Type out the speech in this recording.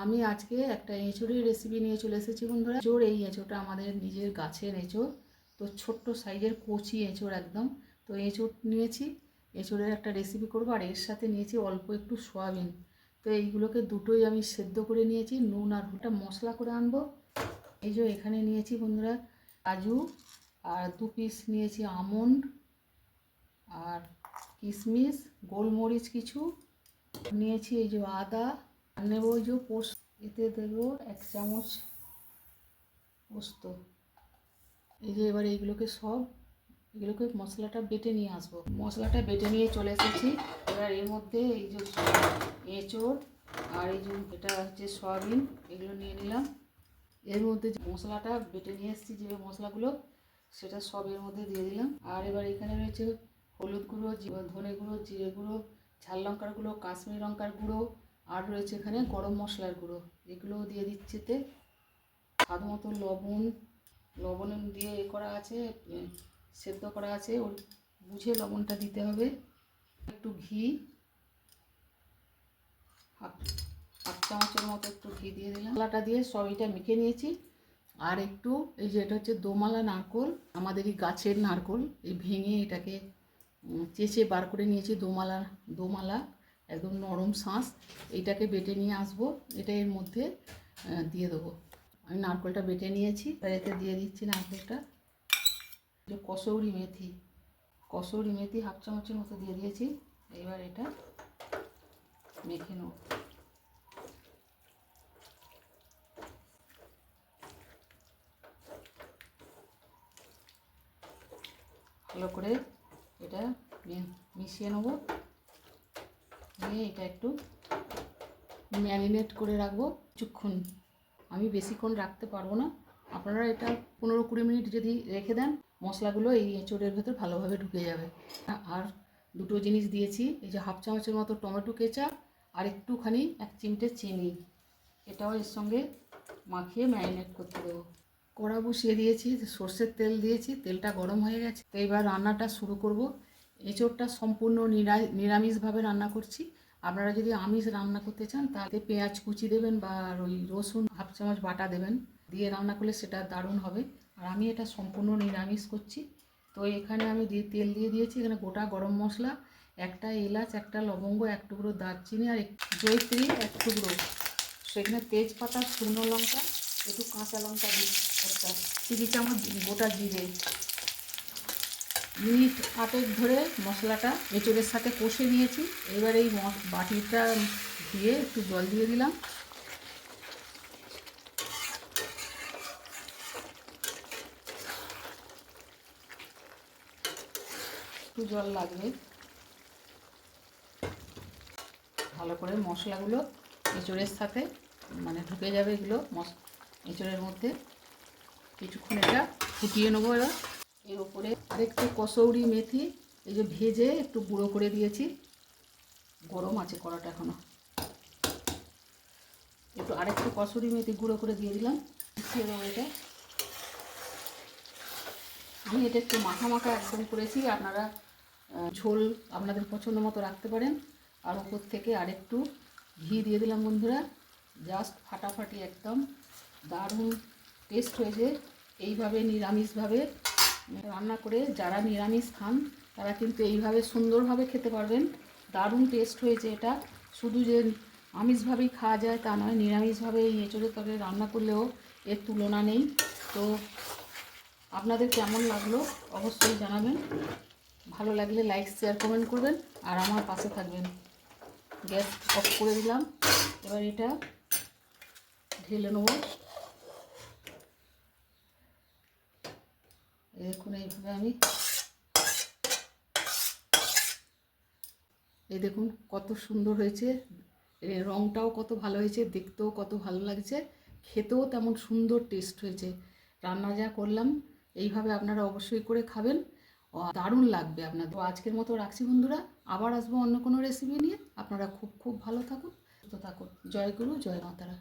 আমি আজকে একটা এঁচোড়ের রেসিপি নিয়ে চলে এসেছি বন্ধুরা। এঁচোড়, এই এঁচোড়টা আমাদের নিজের গাছের এঁচোড়, তো ছোট্ট সাইজের কচি এঁচোড় একদম। তো এঁচোড় নিয়েছি, এঁচোড়ের একটা রেসিপি করবো। আর এর সাথে নিয়েছি অল্প একটু সয়াবিন। তো এইগুলোকে দুটোই আমি সেদ্ধ করে নিয়েছি, নুন আর একটা মশলা করে আনবো। এই যে এখানে নিয়েছি বন্ধুরা কাজু, আর 2 পিস নিয়েছি আমন্ড, আর কিশমিশ, গোলমরিচ কিছু নিয়েছি। এই যে আদা আর নেব, ওই যে পোস্ত, এতে দেবো 1 চামচ পোস্ত। এই যে এবার এগুলোকে মশলাটা বেটে নিয়ে আসবো। মশলাটা বেটে নিয়ে চলে এসেছি। এবার এর মধ্যে এই যে এঁচোড় আর এই যে এটা হচ্ছে সয়াবিন, এগুলো নিয়ে নিলাম। এর মধ্যে যে মশলাটা বেটে নিয়ে এসেছি, যে মশলাগুলো, সেটা সব এর মধ্যে দিয়ে দিলাম। আর এবার এখানে রয়েছে হলুদ গুঁড়ো, ধনে গুঁড়ো, জিরে গুঁড়ো, ঝাল লঙ্কার গুঁড়ো, কাশ্মীরি লঙ্কার গুঁড়ো, আর রয়েছে এখানে গরম মশলার গুঁড়ো, এগুলোও দিয়ে দিচ্ছি। এতে স্বাদ মতো লবণ দিয়ে করা আছে, সেদ্ধ করা আছে, ওর বুঝে লবণটা দিতে হবে। একটু ঘি, হাফ চামচের মতো একটু ঘি দিয়ে দিলাম। মশলাটা দিয়ে সব এটা মেখে নিয়েছি। আর একটু এই যে এটা হচ্ছে দোমালা নারকোল, আমাদেরই গাছের নারকোল, এই ভেঙে এটাকে চেঁচে বার করে নিয়েছি। দোমালা একদম নরম শাঁস, এইটাকে বেটে নিয়ে আসবো। এটা এর মধ্যে দিয়ে দেবো। আমি নারকোলটা বেটে নিয়েছি, আর এতে দিয়ে দিচ্ছি নারকোলটা। যে কসৌরি মেথি হাফ চামচের মতো দিয়ে দিয়েছি। এবার এটা মেখে নেব। ভালো করে এটা মিশিয়ে নেব, নিয়ে এটা একটু ম্যারিনেট করে রাখবো কিছুক্ষণ। আমি বেশিক্ষণ রাখতে পারবো না, আপনারা এটা 15-20 মিনিট যদি রেখে দেন, মশলাগুলো এই এঁচোড়ের ভেতর ভালোভাবে ঢুকে যাবে। আর দুটো জিনিস দিয়েছি, এই যে হাফ চামচের মতো টমেটো কেচাপ, আর একটুখানি 1 চিমটে চিনি, এটাও এর সঙ্গে মাখিয়ে ম্যারিনেট করতে দেবো। কড়া বসিয়ে দিয়েছি, সর্ষের তেল দিয়েছি, তেলটা গরম হয়ে গেছে। তো এবার রান্নাটা শুরু করব। এঁচোড়টা সম্পূর্ণ নিরামিষভাবে রান্না করছি। আপনারা যদি আমিষ রান্না করতে চান, তাতে পেঁয়াজ কুচি দেবেন বা ওই রসুন হাফ চামচ বাটা দেবেন, দিয়ে রান্না করলে সেটা দারুণ হবে। আর আমি এটা সম্পূর্ণ নিরামিষ করছি। তো এখানে আমি তেল দিয়ে দিয়েছি। এখানে গোটা গরম মশলা, একটা এলাচ, একটা লবঙ্গ, 1 টুকরো দারচিনি, আর জয়িত্রী 1 টুকরো, সেখানে তেজপাতা, শুকনো লঙ্কা, একটু কাঁচা লঙ্কা দিই, একটা 3 চামচ গোটা জিরে। মিনিট 8 ধরে মশলাটা এঁচোড়ের সাথে কষে নিয়েছি। এবার এই বাটিটা দিয়ে একটু জল দিয়ে দিলাম। একটু জল লাগবে। ভালো করে মশলাগুলো এঁচোড়ের সাথে ঢুকে যাবে, এগুলো এঁচোড়ের মধ্যে। কিছুক্ষণ এটা ফুটিয়ে নেবো। এবার এর উপরে আরেকটু কসৌরি মেথি, এই যে ভেজে একটু গুঁড়ো করে দিয়েছি, গরম আছে কড়াটা এখনো, একটু আরেকটু কসৌরি মেথি গুঁড়ো করে দিয়ে দিলাম। মিশিয়ে দেবো এটা। আমি এটা একটু মাখা মাখা একদম করেছি, আপনারা ঝোল আপনাদের পছন্দ মতো রাখতে পারেন। আর উপর থেকে আরেকটু ঘি দিয়ে দিলাম বন্ধুরা, জাস্ট ফাটাফাটি একদম দারুণ টেস্ট হয়েছে। এইভাবে নিরামিষভাবে রান্না করে যারা নিরামিষ খান, তারা কিন্তু এইভাবে সুন্দরভাবে খেতে পারবেন। দারুণ টেস্ট হয়েছে এটা। শুধু যে আমিষভাবেই খাওয়া যায় তা নয়, নিরামিষভাবে এই এঁচোড়ের তরকারি রান্না করলেও এর তুলনা নেই। তো আপনাদের কেমন লাগলো অবশ্যই জানাবেন। ভালো লাগলে লাইক, শেয়ার, কমেন্ট করবেন, আর আমার পাশে থাকবেন। গ্যাস অফ করে দিলাম। এবার এটা ঢেলে নেব। দেখুন এইভাবে আমি, এই দেখুন কত সুন্দর হয়েছে, রঙটাও কত ভালো হয়েছে, দেখতেও কত ভালো লাগছে, খেতেও তেমন সুন্দর টেস্ট হয়েছে। রান্না যা করলাম এইভাবে আপনারা অবশ্যই করে খাবেন, দারুণ লাগবে আপনাদের। তো আজকের মতো রাখছি বন্ধুরা, আবার আসবো অন্য কোনো রেসিপি নিয়ে। আপনারা খুব খুব ভালো থাকুন, সুস্থ থাকুন। জয় গুরু, জয় মাতারা।